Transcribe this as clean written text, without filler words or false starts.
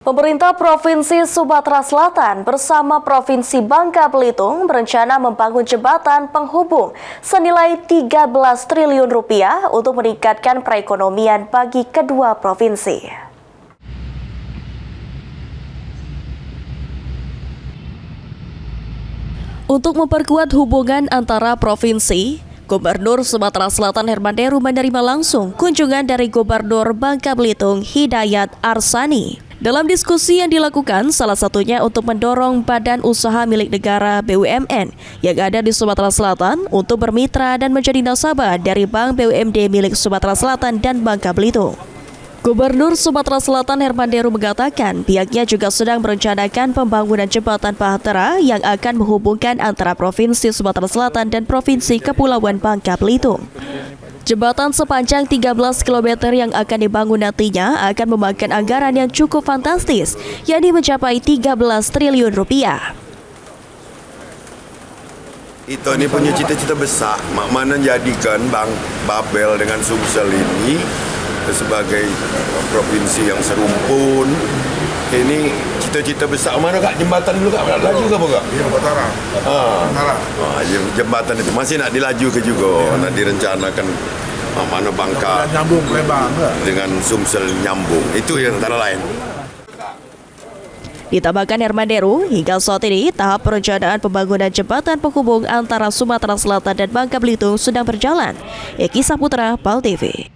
Pemerintah Provinsi Sumatera Selatan bersama Provinsi Bangka Belitung berencana membangun jembatan penghubung senilai 13 triliun rupiah untuk meningkatkan perekonomian bagi kedua provinsi. Untuk memperkuat hubungan antara provinsi, Gubernur Sumatera Selatan Herman Deru menerima langsung kunjungan dari Gubernur Bangka Belitung Hidayat Arsani. Dalam diskusi yang dilakukan, salah satunya untuk mendorong badan usaha milik negara BUMN yang ada di Sumatera Selatan untuk bermitra dan menjadi nasabah dari Bank BUMD milik Sumatera Selatan dan Bangka Belitung. Gubernur Sumatera Selatan Herman Deru mengatakan pihaknya juga sedang merencanakan pembangunan jembatan Bahtera yang akan menghubungkan antara Provinsi Sumatera Selatan dan Provinsi Kepulauan Bangka Belitung. Jembatan sepanjang 13 km yang akan dibangun nantinya akan memakan anggaran yang cukup fantastis, yakni mencapai 13 triliun rupiah. Ini punya cita-cita besar, mana jadikan Bang Babel dengan Sumsel ini sebagai provinsi yang serumpun. Ini cita-cita besar. Mana kak jembatan dulu kak? Laju ke apa kak? Iya, Bahtera. Jembatan itu masih nak dilaju ke juga. Nak direncanakan mana Bangka Nyambung lebar dengan Sumsel nyambung. Itu yang antara lain. Ditambahkan Herman Deru, hingga saat ini tahap perencanaan pembangunan jembatan penghubung antara Sumatera Selatan dan Bangka Belitung sedang berjalan. Eki Saputra, PAL TV.